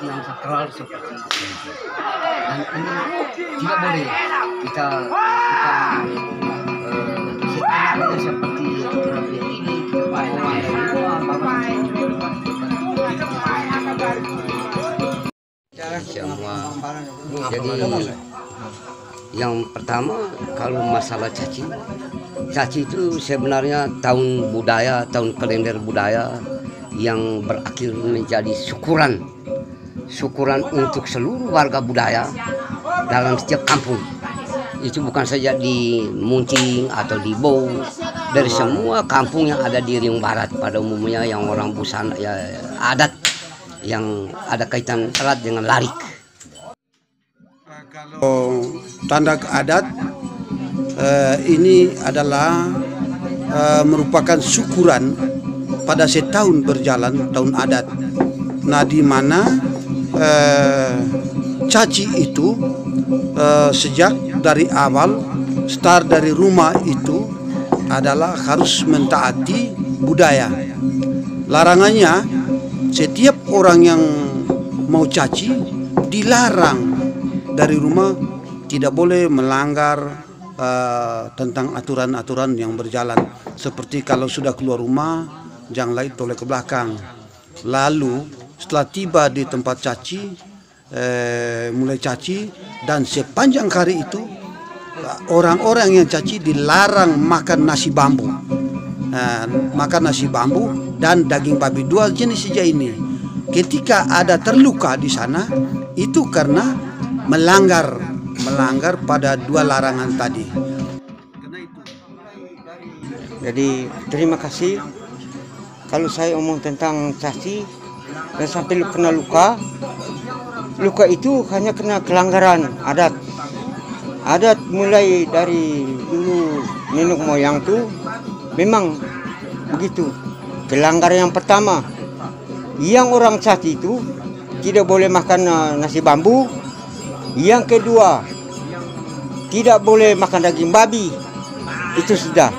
yang sakral seperti itu. Dan ini tidak boleh kita setengahnya seperti ini kita bawa semua. Jadi yang pertama kalau masalah caci itu sebenarnya tahun budaya, tahun kalender budaya yang berakhir menjadi syukuran untuk seluruh warga budaya dalam setiap kampung. Itu bukan saja di Muncing atau di Bau, dari semua kampung yang ada di Riung Barat pada umumnya yang orang busana ya adat yang ada kaitan erat dengan larik. Kalau tanda adat ini adalah merupakan syukuran pada setahun berjalan tahun adat. Nah, di mana caci itu sejak dari awal start dari rumah itu adalah harus mentaati budaya. Larangannya setiap orang yang mau caci dilarang dari rumah, tidak boleh melanggar tentang aturan-aturan yang berjalan. Seperti kalau sudah keluar rumah, janganlah toleh ke belakang. Lalu setelah tiba di tempat caci, mulai caci, dan sepanjang hari itu orang-orang yang caci dilarang makan nasi bambu. Makan nasi bambu dan daging babi, dua jenis saja ini. Ketika ada terluka di sana, itu karena melanggar pada dua larangan tadi. Jadi terima kasih. Kalau saya omong tentang caci dan sampai kena luka itu hanya kena kelanggaran adat. Adat mulai dari dulu nenek moyang tuh memang begitu. Kelanggaran yang pertama, yang orang caci itu tidak boleh makan nasi bambu. Yang kedua, tidak boleh makan daging babi. Itu sudah.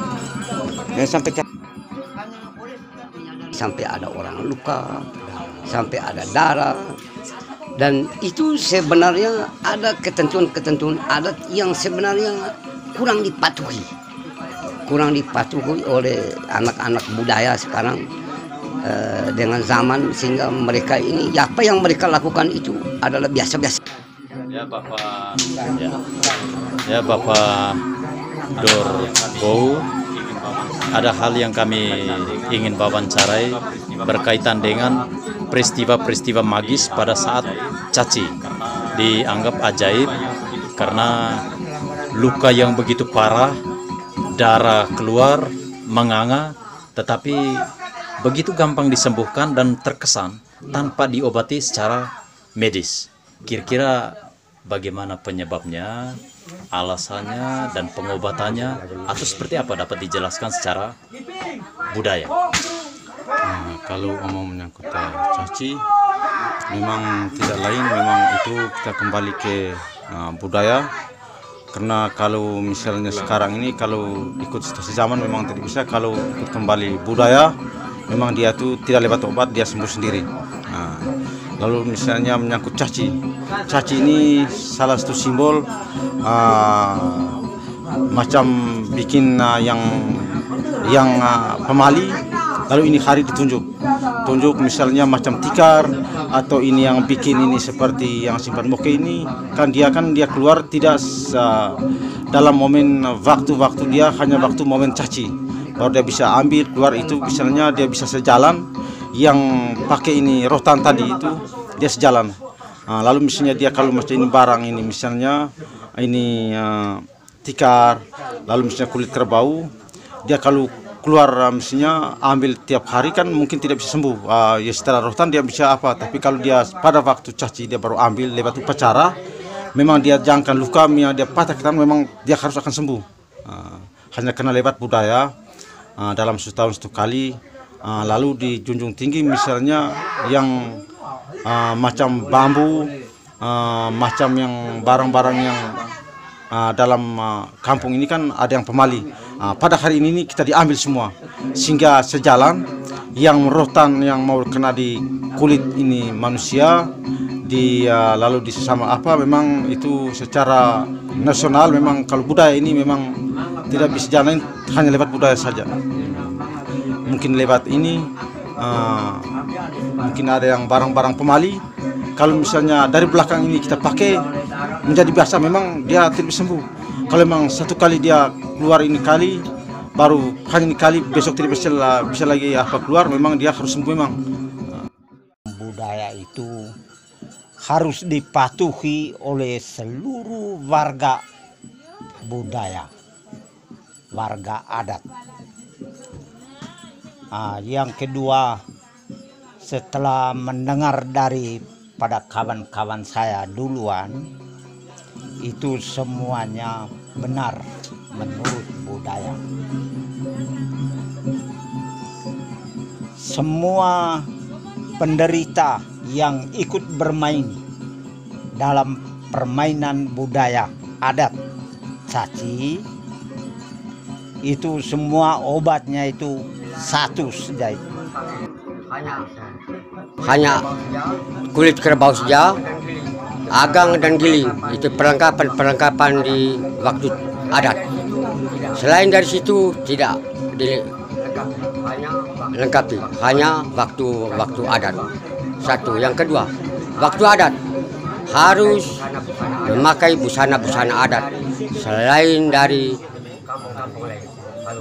Dan sampai ada orang luka, sampai ada darah. Dan itu sebenarnya ada ketentuan-ketentuan adat yang sebenarnya kurang dipatuhi oleh anak-anak budaya sekarang dengan zaman, sehingga mereka ini apa yang mereka lakukan itu adalah biasa-biasa. Ya Bapak Dor Bau, ada hal yang kami ingin wawancarai berkaitan dengan peristiwa-peristiwa magis pada saat caci. Dianggap ajaib karena luka yang begitu parah, darah keluar, menganga, tetapi begitu gampang disembuhkan dan terkesan tanpa diobati secara medis. Kira-kira bagaimana penyebabnya, alasannya, dan pengobatannya, atau seperti apa dapat dijelaskan secara budaya? Nah, kalau omong menyangkut caci, memang tidak lain, memang itu kita kembali ke budaya. Karena kalau misalnya sekarang ini kalau ikut situasi zaman memang tidak bisa. Kalau ikut kembali budaya, memang dia tuh tidak lewat obat, dia sembuh sendiri. Nah, lalu misalnya menyangkut caci ini salah satu simbol macam bikin yang pemali. Lalu ini hari ditunjuk misalnya macam tikar, atau ini yang bikin ini seperti yang simpan moke ini kan dia keluar tidak dalam momen waktu dia hanya waktu momen caci, baru dia bisa ambil keluar. Itu misalnya dia bisa sejalan, yang pakai ini rotan tadi itu dia sejalan. Lalu misalnya dia kalau macam ini barang ini misalnya ini tikar, lalu misalnya kulit kerbau, dia kalau keluar misalnya ambil tiap hari kan mungkin tidak bisa sembuh. Ya setelah rotan dia bisa apa, tapi kalau dia pada waktu caci dia baru ambil lewat upacara, memang dia jangkan luka, dia patah ketan, memang dia harus akan sembuh. Hanya karena lewat budaya dalam setahun satu kali. Lalu dijunjung tinggi misalnya yang macam bambu, macam yang barang-barang yang dalam kampung ini kan ada yang pemali. Pada hari ini kita diambil semua, sehingga sejalan yang rotan yang mau kena di kulit ini manusia, lalu di sesama apa, memang itu secara nasional memang kalau budaya ini memang tidak bisa jalan hanya lewat budaya saja. Mungkin lewat ini mungkin ada yang barang-barang pemali. Kalau misalnya dari belakang ini kita pakai menjadi biasa, memang dia tidak bisa sembuh. Kalau memang satu kali dia keluar ini kali, baru hanya ini kali, besok tidak bisa lagi apa keluar, memang dia harus sembuh memang. Budaya itu harus dipatuhi oleh seluruh warga budaya, warga adat. Yang kedua, setelah mendengar daripada kawan-kawan saya duluan, itu semuanya benar menurut budaya. Semua penderita yang ikut bermain dalam permainan budaya adat caci, itu semua obatnya itu satu saja. Hanya kulit kerbau saja, agang dan giling, itu perlengkapan di waktu adat. Selain dari situ tidak dilengkapi, hanya waktu adat. Satu. Yang kedua, waktu adat harus memakai busana-busana adat selain dari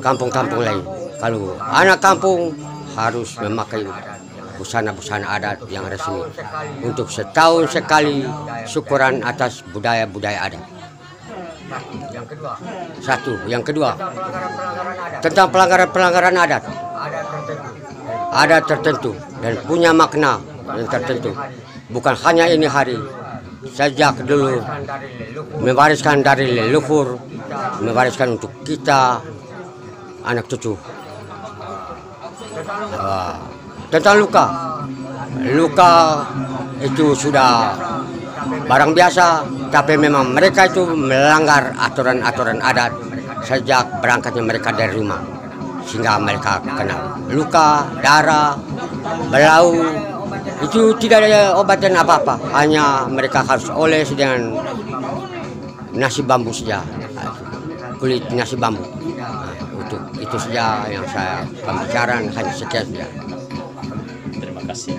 kampung-kampung lain. Kalau anak kampung harus memakai busana-busana adat yang resmi untuk setahun sekali syukuran atas budaya-budaya adat. Satu. Yang kedua, tentang pelanggaran-pelanggaran adat tertentu dan punya makna yang tertentu. Bukan hanya ini hari, sejak dulu mewariskan dari leluhur, mewariskan untuk kita anak cucu. Tentang luka itu sudah barang biasa, tapi memang mereka itu melanggar aturan-aturan adat sejak berangkatnya mereka dari rumah, sehingga mereka kena luka, darah, belau. Itu tidak ada obatan apa-apa, hanya mereka harus oles dengan nasi bambu saja, kulit nasi bambu. Itu saja yang saya pembicaraan, hanya sekian saja. Terima kasih.